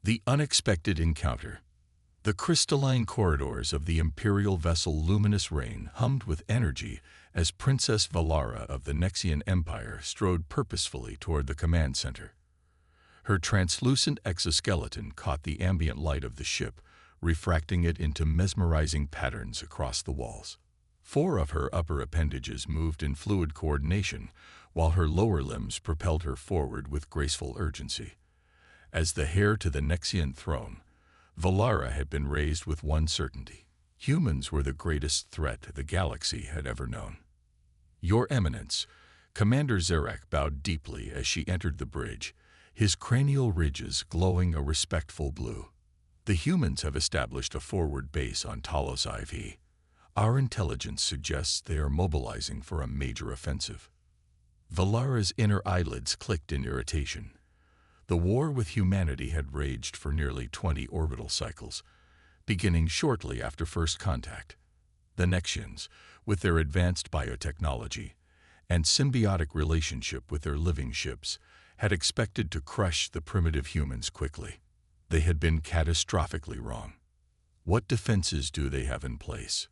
The unexpected encounter. The crystalline corridors of the imperial vessel Luminous Rain hummed with energy as Princess Valara of the Nexian Empire strode purposefully toward the command center. Her translucent exoskeleton caught the ambient light of the ship, refracting it into mesmerizing patterns across the walls. 4 of her upper appendages moved in fluid coordination, while her lower limbs propelled her forward with graceful urgency. As the heir to the Nexian throne, Valara had been raised with one certainty: humans were the greatest threat the galaxy had ever known. "Your Eminence," Commander Zarek bowed deeply as she entered the bridge, his cranial ridges glowing a respectful blue. "The humans have established a forward base on Talos IV. Our intelligence suggests they are mobilizing for a major offensive." Valara's inner eyelids clicked in irritation. The war with humanity had raged for nearly 20 orbital cycles, beginning shortly after first contact. The Nexians, with their advanced biotechnology and symbiotic relationship with their living ships, had expected to crush the primitive humans quickly. They had been catastrophically wrong. "What defenses do they have in place?"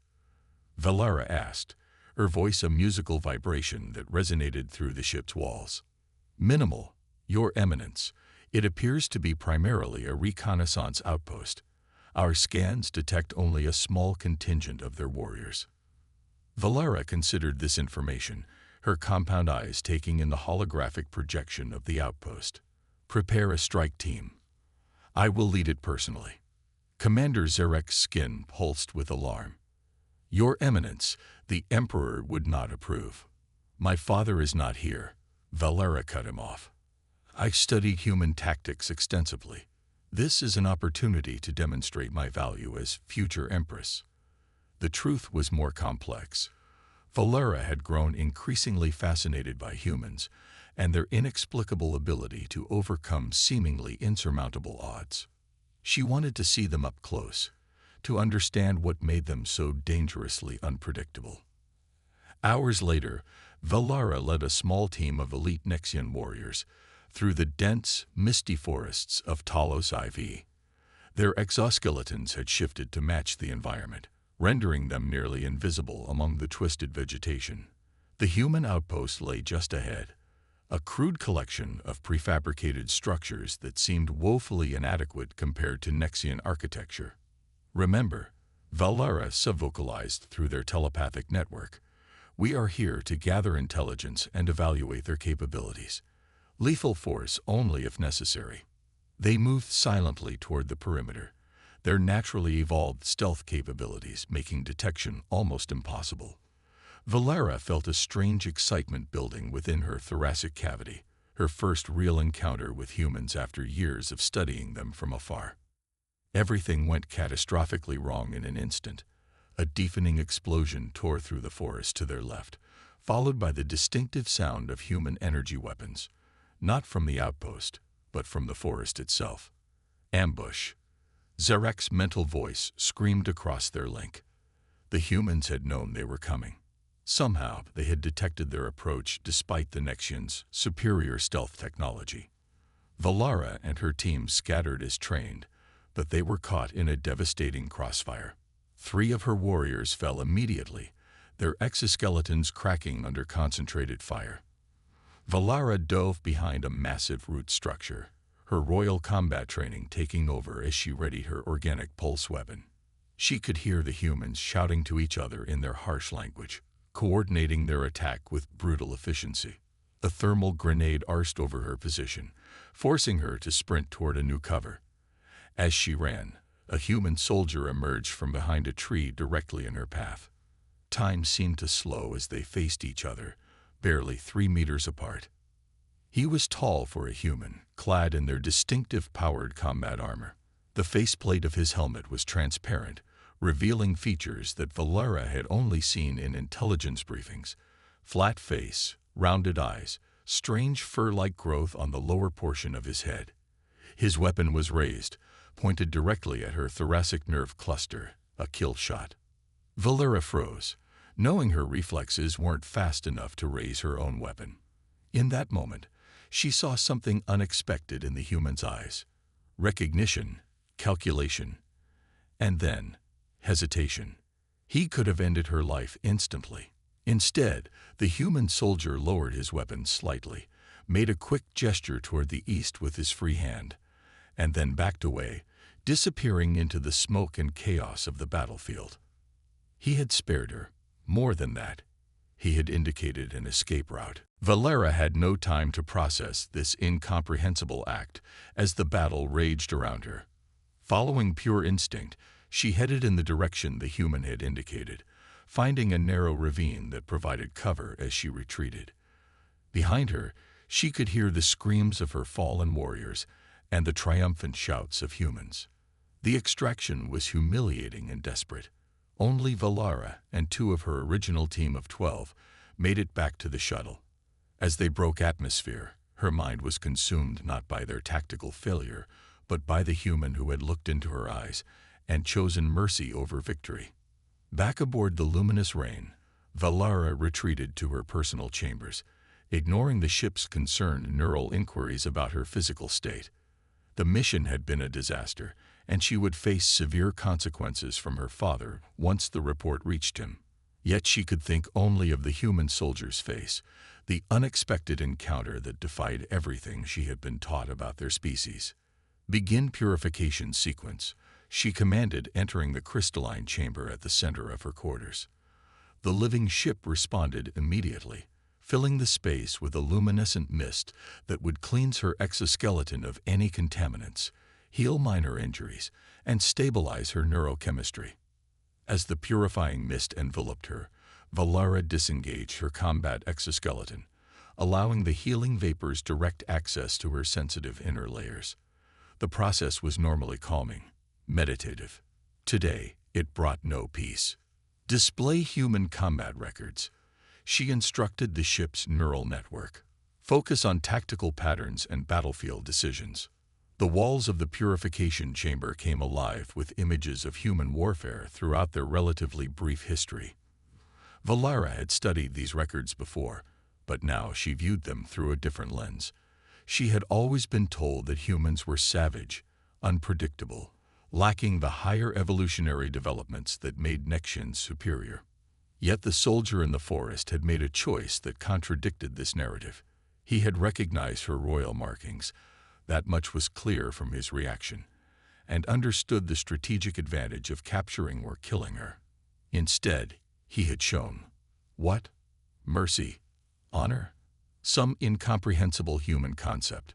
Valara asked, her voice a musical vibration that resonated through the ship's walls. "Minimal, Your Eminence. It appears to be primarily a reconnaissance outpost. Our scans detect only a small contingent of their warriors." Valara considered this information, her compound eyes taking in the holographic projection of the outpost. "Prepare a strike team. I will lead it personally." Commander Zarek's skin pulsed with alarm. "Your Eminence, the Emperor would not approve." "My father is not here," Valara cut him off. "I studied human tactics extensively. This is an opportunity to demonstrate my value as future Empress." The truth was more complex. Valara had grown increasingly fascinated by humans and their inexplicable ability to overcome seemingly insurmountable odds. She wanted to see them up close, to understand what made them so dangerously unpredictable. Hours later, Valara led a small team of elite Nexian warriors through the dense, misty forests of Talos IV. Their exoskeletons had shifted to match the environment, rendering them nearly invisible among the twisted vegetation. The human outpost lay just ahead, a crude collection of prefabricated structures that seemed woefully inadequate compared to Nexian architecture. "Remember," Valara subvocalized through their telepathic network, "we are here to gather intelligence and evaluate their capabilities. Lethal force only if necessary." They moved silently toward the perimeter, their naturally evolved stealth capabilities making detection almost impossible. Valara felt a strange excitement building within her thoracic cavity, her first real encounter with humans after years of studying them from afar. Everything went catastrophically wrong in an instant. A deafening explosion tore through the forest to their left, followed by the distinctive sound of human energy weapons, not from the outpost, but from the forest itself. "Ambush!" Zarek's mental voice screamed across their link. The humans had known they were coming. Somehow, they had detected their approach despite the Nexians' superior stealth technology. Valara and her team scattered as trained, but they were caught in a devastating crossfire. 3 of her warriors fell immediately, their exoskeletons cracking under concentrated fire. Valara dove behind a massive root structure, her royal combat training taking over as she readied her organic pulse weapon. She could hear the humans shouting to each other in their harsh language, coordinating their attack with brutal efficiency. A thermal grenade arced over her position, forcing her to sprint toward a new cover. As she ran, a human soldier emerged from behind a tree directly in her path. Time seemed to slow as they faced each other, barely 3 meters apart. He was tall for a human, clad in their distinctive powered combat armor. The faceplate of his helmet was transparent, revealing features that Valara had only seen in intelligence briefings: flat face, rounded eyes, strange fur-like growth on the lower portion of his head. His weapon was raised, pointed directly at her thoracic nerve cluster, a kill shot. Valara froze, knowing her reflexes weren't fast enough to raise her own weapon. In that moment, she saw something unexpected in the human's eyes. recognition, calculation, and then hesitation. He could have ended her life instantly. Instead, the human soldier lowered his weapon slightly, made a quick gesture toward the east with his free hand, and then backed away, disappearing into the smoke and chaos of the battlefield. He had spared her. More than that, he had indicated an escape route. Valera had no time to process this incomprehensible act as the battle raged around her. Following pure instinct, she headed in the direction the human had indicated, finding a narrow ravine that provided cover as she retreated. Behind her, she could hear the screams of her fallen warriors and the triumphant shouts of humans. The extraction was humiliating and desperate. Only Valera and 2 of her original team of 12 made it back to the shuttle. As they broke atmosphere, her mind was consumed not by their tactical failure, but by the human who had looked into her eyes and chosen mercy over victory. Back aboard the luminous rain, Valera retreated to her personal chambers, ignoring the ship's concerned neural inquiries about her physical state. The mission had been a disaster, and she would face severe consequences from her father once the report reached him. Yet she could think only of the human soldier's face, the unexpected encounter that defied everything she had been taught about their species. Begin purification sequence, she commanded, entering the crystalline chamber at the center of her quarters. The living ship responded immediately, filling the space with a luminescent mist that would cleanse her exoskeleton of any contaminants, heal minor injuries, and stabilize her neurochemistry. As the purifying mist enveloped her, Valera disengaged her combat exoskeleton, allowing the healing vapors direct access to her sensitive inner layers. The process was normally calming, meditative. Today, it brought no peace. Display human combat records. She instructed the ship's neural network. Focus on tactical patterns and battlefield decisions. The walls of the purification chamber came alive with images of human warfare throughout their relatively brief history. Valera had studied these records before, but now she viewed them through a different lens. She had always been told that humans were savage, unpredictable, lacking the higher evolutionary developments that made Nexians superior. Yet the soldier in the forest had made a choice that contradicted this narrative. He had recognized her royal markings, that much was clear from his reaction, and understood the strategic advantage of capturing or killing her. Instead, he had shown what? Mercy? Honor? Some incomprehensible human concept.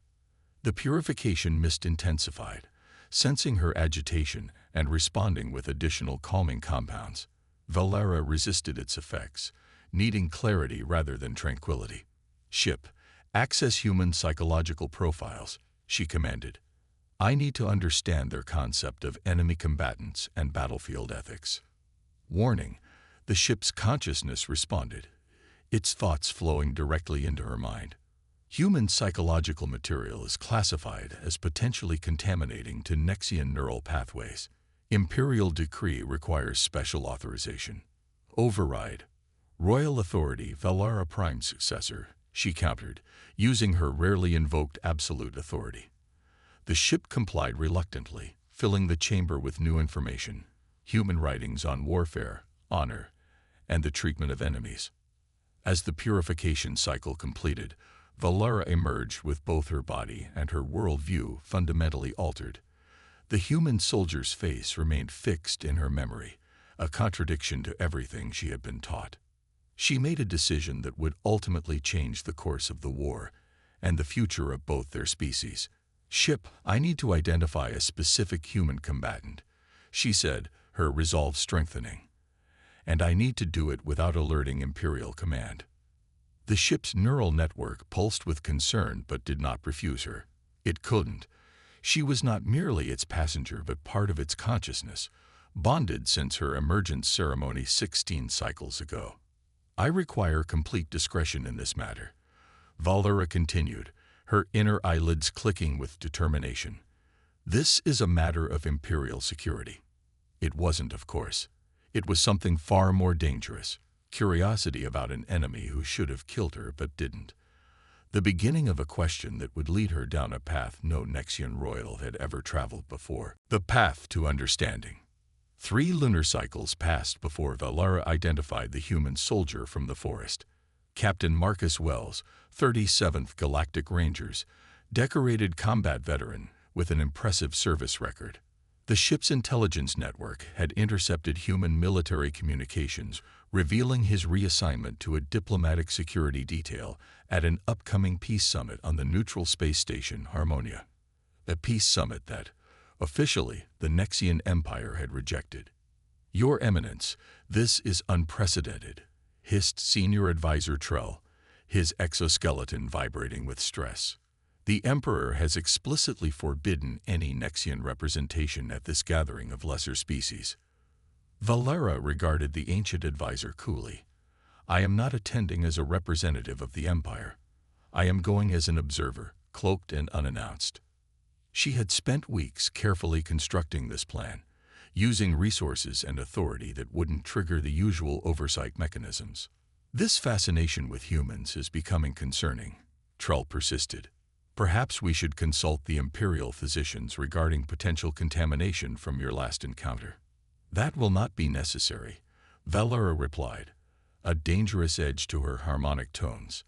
The purification mist intensified, sensing her agitation and responding with additional calming compounds. Valera resisted its effects, needing clarity rather than tranquility. Ship, access human psychological profiles, she commanded. I need to understand their concept of enemy combatants and battlefield ethics. Warning, the ship's consciousness responded, its thoughts flowing directly into her mind. Human psychological material is classified as potentially contaminating to Nexian neural pathways. Imperial decree requires special authorization. Override. Royal authority, Valera Prime's successor, she countered, using her rarely invoked absolute authority. The ship complied reluctantly, filling the chamber with new information, human writings on warfare, honor, and the treatment of enemies. As the purification cycle completed, Valera emerged with both her body and her worldview fundamentally altered. The human soldier's face remained fixed in her memory, a contradiction to everything she had been taught. She made a decision that would ultimately change the course of the war and the future of both their species. Ship, I need to identify a specific human combatant, she said, her resolve strengthening. And I need to do it without alerting Imperial command. The ship's neural network pulsed with concern but did not refuse her. It couldn't. She was not merely its passenger but part of its consciousness, bonded since her emergence ceremony 16 cycles ago. I require complete discretion in this matter, Valera continued, her inner eyelids clicking with determination. This is a matter of Imperial security. It wasn't, of course. It was something far more dangerous, curiosity about an enemy who should have killed her but didn't. the beginning of a question that would lead her down a path no Nexian royal had ever traveled before. The path to understanding. 3 lunar cycles passed before Valara identified the human soldier from the forest. Captain Marcus Wells, 37th Galactic Rangers, decorated combat veteran with an impressive service record. The ship's intelligence network had intercepted human military communications, revealing his reassignment to a diplomatic security detail at an upcoming peace summit on the neutral space station Harmonia. A peace summit that, officially, the Nexian Empire had rejected. "Your Eminence, this is unprecedented," hissed Senior Advisor Trell, his exoskeleton vibrating with stress. "The Emperor has explicitly forbidden any Nexian representation at this gathering of lesser species." Valara regarded the ancient advisor coolly. "I am not attending as a representative of the Empire. I am going as an observer, cloaked and unannounced." She had spent weeks carefully constructing this plan, using resources and authority that wouldn't trigger the usual oversight mechanisms. "This fascination with humans is becoming concerning," Trell persisted. "Perhaps we should consult the Imperial physicians regarding potential contamination from your last encounter." "That will not be necessary," Valara replied, a dangerous edge to her harmonic tones.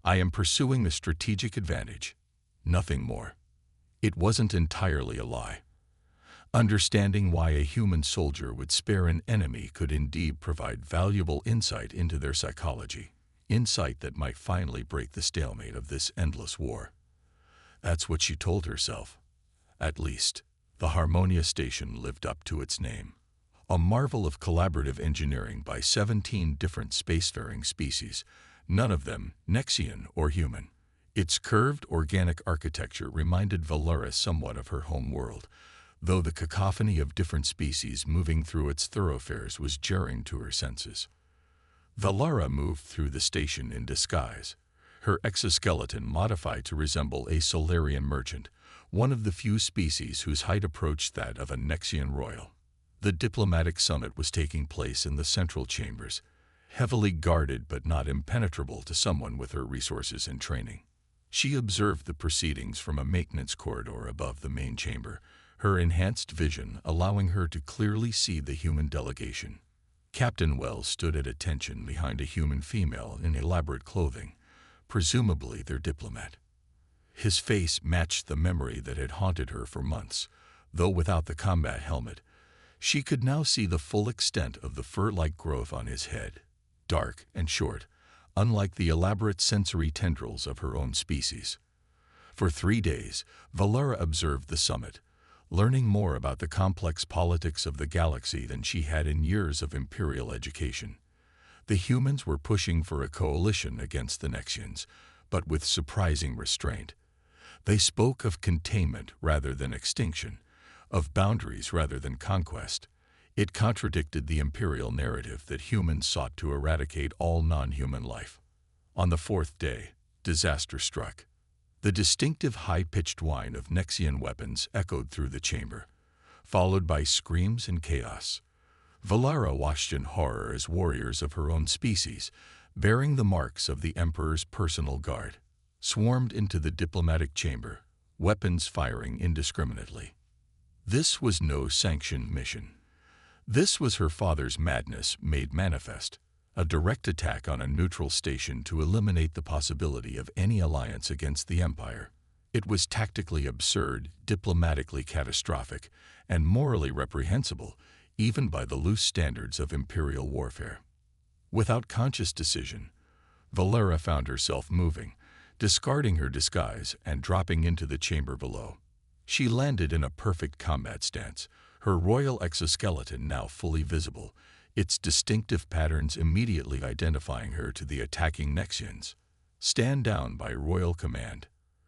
"I am pursuing a strategic advantage, nothing more." It wasn't entirely a lie. Understanding why a human soldier would spare an enemy could indeed provide valuable insight into their psychology, insight that might finally break the stalemate of this endless war. That's what she told herself. At least, the Harmonia Station lived up to its name. A marvel of collaborative engineering by 17 different spacefaring species, none of them Nexian or human. Its curved organic architecture reminded Valara somewhat of her home world, though the cacophony of different species moving through its thoroughfares was jarring to her senses. Valara moved through the station in disguise, her exoskeleton modified to resemble a Solarian merchant, one of the few species whose height approached that of a Nexian royal. The diplomatic summit was taking place in the central chambers, heavily guarded but not impenetrable to someone with her resources and training. She observed the proceedings from a maintenance corridor above the main chamber, her enhanced vision allowing her to clearly see the human delegation. Captain Wells stood at attention behind a human female in elaborate clothing, presumably their diplomat. His face matched the memory that had haunted her for months, though without the combat helmet. She could now see the full extent of the fur-like growth on his head, dark and short, unlike the elaborate sensory tendrils of her own species. For 3 days, Valara observed the summit, learning more about the complex politics of the galaxy than she had in years of Imperial education. The humans were pushing for a coalition against the Nexians, but with surprising restraint. They spoke of containment rather than extinction, of boundaries rather than conquest. It contradicted the Imperial narrative that humans sought to eradicate all non-human life. On the 4th day, disaster struck. The distinctive high-pitched whine of Nexian weapons echoed through the chamber, followed by screams and chaos. Valara watched in horror as warriors of her own species, bearing the marks of the Emperor's personal guard, swarmed into the diplomatic chamber, weapons firing indiscriminately. This was no sanctioned mission. This was her father's madness made manifest, a direct attack on a neutral station to eliminate the possibility of any alliance against the Empire. It was tactically absurd, diplomatically catastrophic, and morally reprehensible, even by the loose standards of Imperial warfare. Without conscious decision, Valara found herself moving, discarding her disguise and dropping into the chamber below. She landed in a perfect combat stance, her royal exoskeleton now fully visible, its distinctive patterns immediately identifying her to the attacking Nexians. "Stand down by royal command."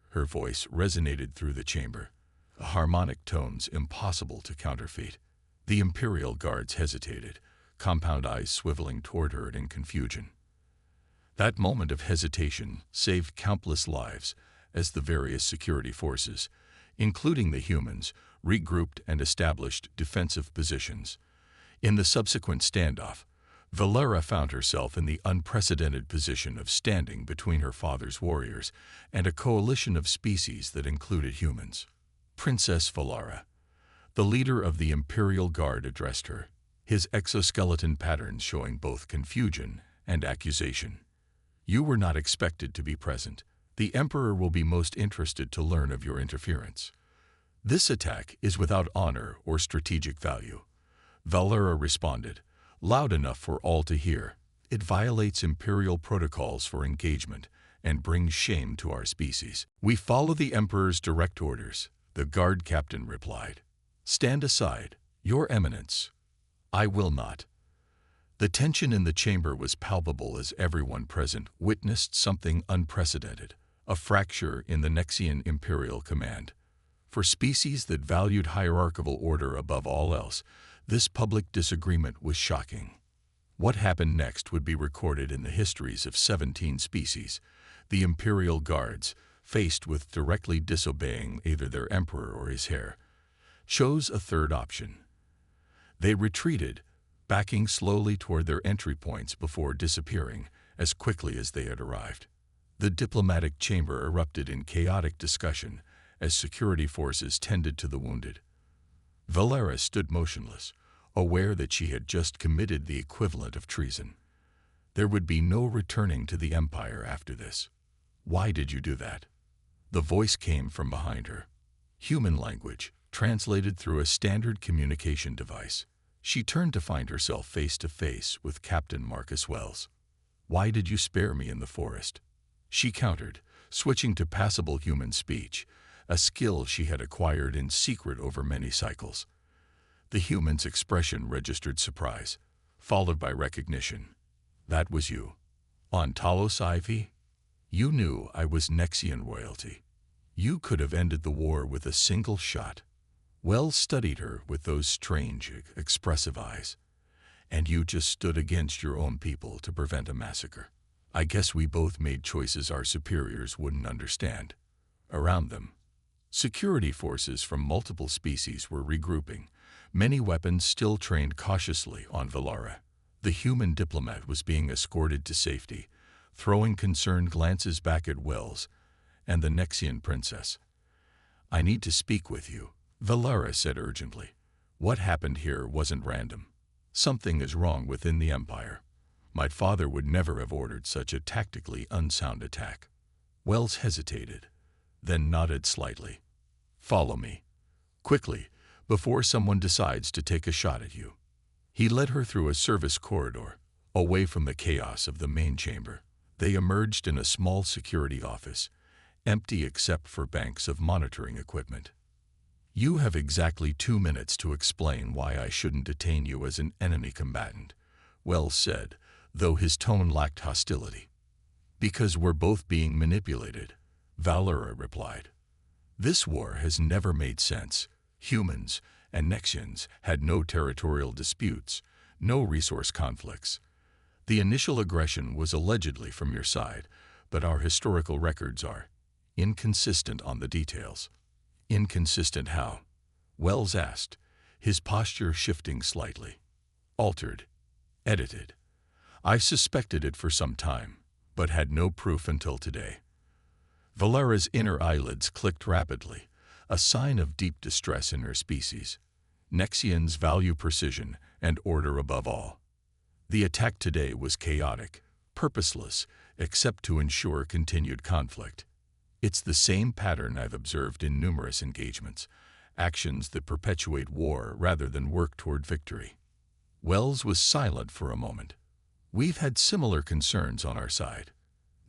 Her voice resonated through the chamber, harmonic tones impossible to counterfeit. The Imperial guards hesitated, compound eyes swiveling toward her in confusion. That moment of hesitation saved countless lives as the various security forces, including the humans, regrouped and established defensive positions. In the subsequent standoff, Valera found herself in the unprecedented position of standing between her father's warriors and a coalition of species that included humans. Princess Valera, the leader of the Imperial Guard, addressed her, his exoskeleton patterns showing both confusion and accusation. "You were not expected to be present. The Emperor will be most interested to learn of your interference. This attack is without honor or strategic value." Valera responded, loud enough for all to hear. "It violates Imperial protocols for engagement and brings shame to our species." "We follow the Emperor's direct orders," the guard captain replied. "Stand aside, Your Eminence." "I will not." The tension in the chamber was palpable as everyone present witnessed something unprecedented, a fracture in the Nexian Imperial Command. For species that valued hierarchical order above all else, this public disagreement was shocking. What happened next would be recorded in the histories of 17 species. The Imperial Guards, faced with directly disobeying either their emperor or his heir, chose a third option. They retreated, backing slowly toward their entry points before disappearing as quickly as they had arrived. The diplomatic chamber erupted in chaotic discussion as security forces tended to the wounded. Valera stood motionless, aware that she had just committed the equivalent of treason. There would be no returning to the Empire after this. "Why did you do that?" The voice came from behind her. Human language, translated through a standard communication device. She turned to find herself face to face with Captain Marcus Wells. "Why did you spare me in the forest?" She countered, switching to passable human speech, a skill she had acquired in secret over many cycles. The human's expression registered surprise, followed by recognition. "That was you. On Talos Ivy? You knew I was Nexian royalty. You could have ended the war with a single shot." Wells studied her with those strange, expressive eyes. "And you just stood against your own people to prevent a massacre. I guess we both made choices our superiors wouldn't understand." Around them, security forces from multiple species were regrouping, many weapons still trained cautiously on Valera. The human diplomat was being escorted to safety, throwing concerned glances back at Wells and the Nexian princess. "I need to speak with you," Valera said urgently. "What happened here wasn't random. Something is wrong within the Empire. My father would never have ordered such a tactically unsound attack." Wells hesitated, then nodded slightly. "Follow me, quickly, before someone decides to take a shot at you." He led her through a service corridor, away from the chaos of the main chamber. They emerged in a small security office, empty except for banks of monitoring equipment. "You have exactly 2 minutes to explain why I shouldn't detain you as an enemy combatant," Wells said, though his tone lacked hostility. "Because we're both being manipulated," Valera replied. "This war has never made sense. Humans and Nexians had no territorial disputes, no resource conflicts. The initial aggression was allegedly from your side, but our historical records are inconsistent on the details." "Inconsistent how?" Wells asked, his posture shifting slightly. "Altered. Edited. I've suspected it for some time, but had no proof until today." Valera's inner eyelids clicked rapidly, a sign of deep distress in her species. Nexians value precision and order above all. The attack today was chaotic, purposeless, except to ensure continued conflict. "It's the same pattern I've observed in numerous engagements, actions that perpetuate war rather than work toward victory." Wells was silent for a moment. "We've had similar concerns on our side.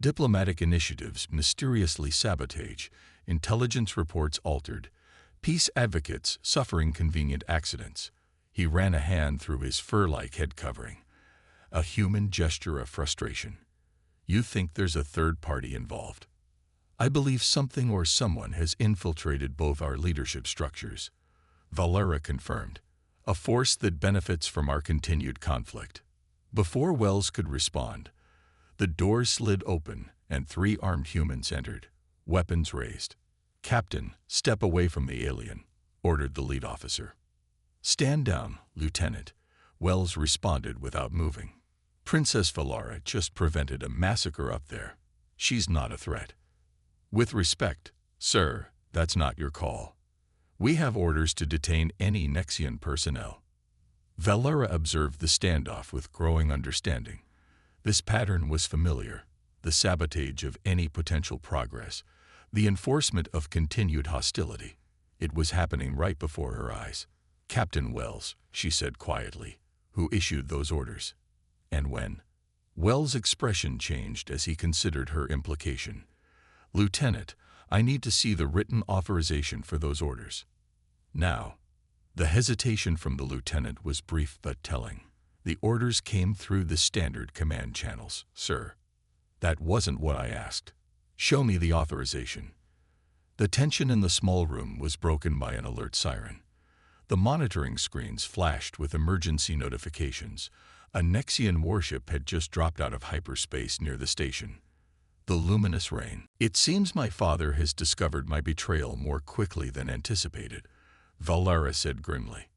Diplomatic initiatives mysteriously sabotage, intelligence reports altered, peace advocates suffering convenient accidents." He ran a hand through his fur-like head covering, a human gesture of frustration. "You think there's a third party involved?" "I believe something or someone has infiltrated both our leadership structures," Valera confirmed, "a force that benefits from our continued conflict." Before Wells could respond, the doors slid open and 3 armed humans entered, weapons raised. "Captain, step away from the alien," ordered the lead officer. "Stand down, Lieutenant," Wells responded without moving. Princess Valara just prevented a massacre up there. She's not a threat. With respect, sir, that's not your call. We have orders to detain any Nexian personnel. Valara observed the standoff with growing understanding. This pattern was familiar: the sabotage of any potential progress, the enforcement of continued hostility. It was happening right before her eyes. "Captain Wells," she said quietly, "who issued those orders? And when?" Wells' expression changed as he considered her implication. "Lieutenant, I need to see the written authorization for those orders. Now." The hesitation from the lieutenant was brief but telling. "The orders came through the standard command channels, sir." "That wasn't what I asked. Show me the authorization." The tension in the small room was broken by an alert siren. The monitoring screens flashed with emergency notifications. A Nexian warship had just dropped out of hyperspace near the station. The luminous rain. "It seems my father has discovered my betrayal more quickly than anticipated," Valara said grimly.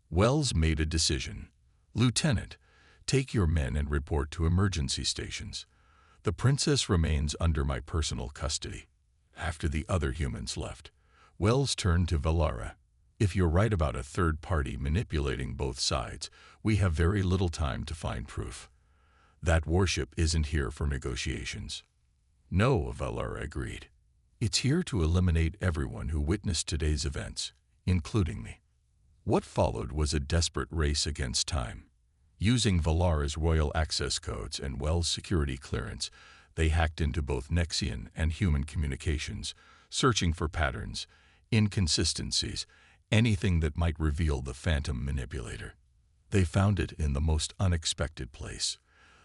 Wells made a decision. "Lieutenant, take your men and report to emergency stations. The princess remains under my personal custody." After the other humans left, Wells turned to Valara. "If you're right about a third party manipulating both sides, we have very little time to find proof. That warship isn't here for negotiations." "No," Valara agreed. "It's here to eliminate everyone who witnessed today's events, including me." What followed was a desperate race against time. Using Valara's royal access codes and Wells' security clearance, they hacked into both Nexian and human communications, searching for patterns, inconsistencies, anything that might reveal the phantom manipulator. They found it in the most unexpected place: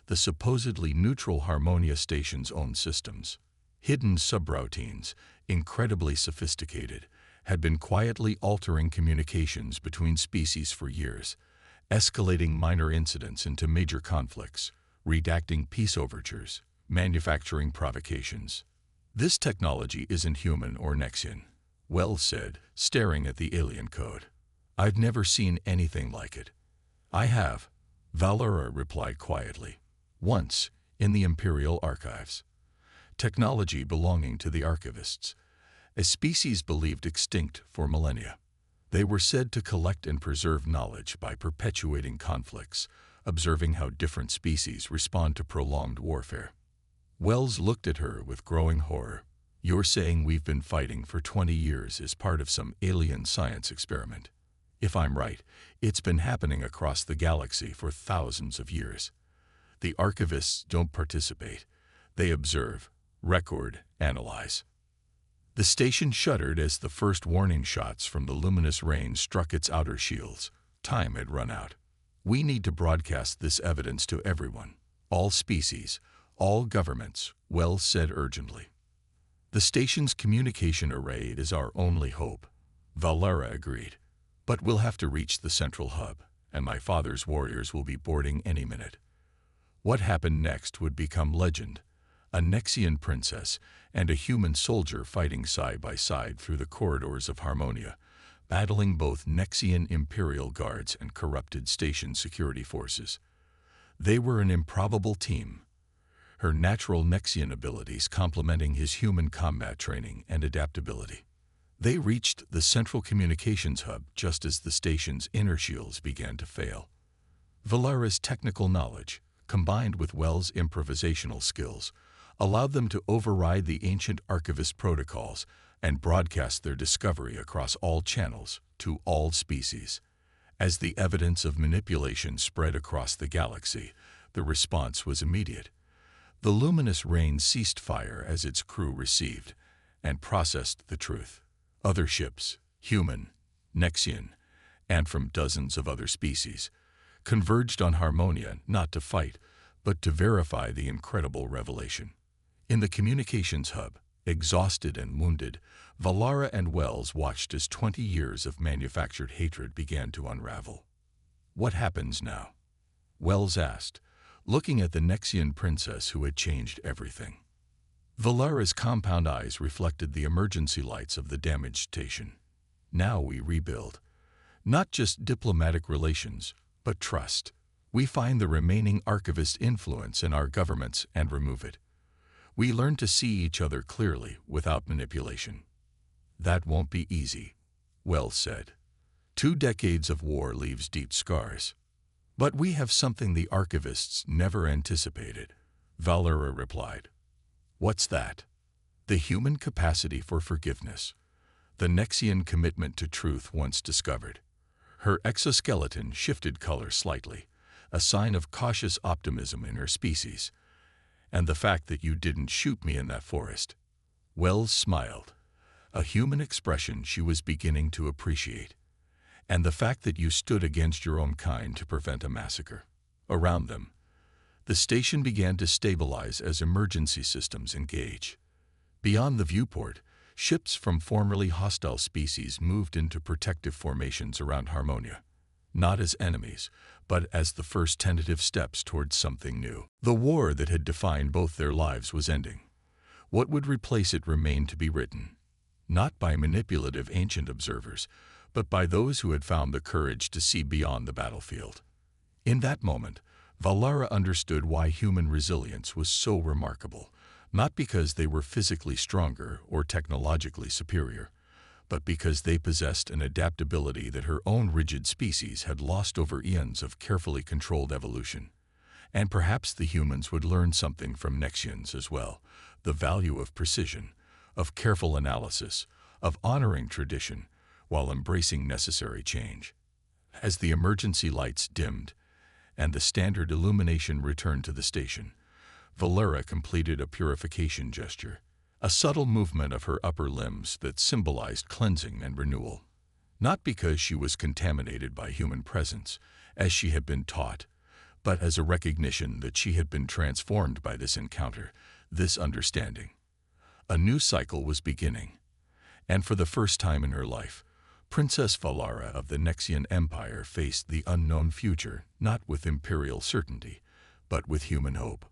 the supposedly neutral Harmonia station's own systems. Hidden subroutines, incredibly sophisticated, had been quietly altering communications between species for years, escalating minor incidents into major conflicts, redacting peace overtures, manufacturing provocations. "This technology isn't human or Nexian," Wells said, staring at the alien code. "I've never seen anything like it." "I have," Valara replied quietly. "Once, in the Imperial Archives. Technology belonging to the archivists, a species believed extinct for millennia. They were said to collect and preserve knowledge by perpetuating conflicts, observing how different species respond to prolonged warfare." Wells looked at her with growing horror. "You're saying we've been fighting for 20 years as part of some alien science experiment? If I'm right, it's been happening across the galaxy for thousands of years. The archivists don't participate. They observe, record, analyze." The station shuddered as the first warning shots from the luminous rain struck its outer shields. Time had run out. "We need to broadcast this evidence to everyone, all species, all governments," Wells said urgently. "The station's communication array is our only hope," Valara agreed. "But we'll have to reach the central hub, and my father's warriors will be boarding any minute." What happened next would become legend: a Nexian princess and a human soldier fighting side by side through the corridors of Harmonia, battling both Nexian Imperial Guards and corrupted station security forces. They were an improbable team, her natural Nexian abilities complementing his human combat training and adaptability. They reached the central communications hub just as the station's inner shields began to fail. Valara's technical knowledge, combined with Wells' improvisational skills, allowed them to override the ancient archivist protocols and broadcast their discovery across all channels to all species. As the evidence of manipulation spread across the galaxy, the response was immediate. The luminous rain ceased fire as its crew received and processed the truth. Other ships, human, Nexian, and from dozens of other species, converged on Harmonia not to fight, but to verify the incredible revelation. In the communications hub, exhausted and wounded, Valara and Wells watched as 20 years of manufactured hatred began to unravel. "What happens now?" Wells asked, looking at the Nexian princess who had changed everything. Valara's compound eyes reflected the emergency lights of the damaged station. "Now we rebuild. Not just diplomatic relations, but trust." We find the remaining archivist influence in our governments and remove it. We learn to see each other clearly without manipulation. That won't be easy. Well said. 2 decades of war leaves deep scars. But we have something the archivists never anticipated, Valera replied. What's that? The human capacity for forgiveness. The Nexian commitment to truth once discovered. Her exoskeleton shifted color slightly, a sign of cautious optimism in her species. And the fact that you didn't shoot me in that forest. Wells smiled, a human expression she was beginning to appreciate. And the fact that you stood against your own kind to prevent a massacre. Around them, the station began to stabilize as emergency systems engage. Beyond the viewport, ships from formerly hostile species moved into protective formations around Harmonia, not as enemies, but as the first tentative steps towards something new. The war that had defined both their lives was ending. What would replace it remained to be written, not by manipulative ancient observers, but by those who had found the courage to see beyond the battlefield. In that moment, Valera understood why human resilience was so remarkable, not because they were physically stronger or technologically superior, but because they possessed an adaptability that her own rigid species had lost over eons of carefully controlled evolution. And perhaps the humans would learn something from Nexians as well, the value of precision, of careful analysis, of honoring tradition, while embracing necessary change. As the emergency lights dimmed and the standard illumination returned to the station, Valera completed a purification gesture, a subtle movement of her upper limbs that symbolized cleansing and renewal. Not because she was contaminated by human presence, as she had been taught, but as a recognition that she had been transformed by this encounter, this understanding. A new cycle was beginning, and for the first time in her life, Princess Valera of the Nexian Empire faced the unknown future not with imperial certainty, but with human hope.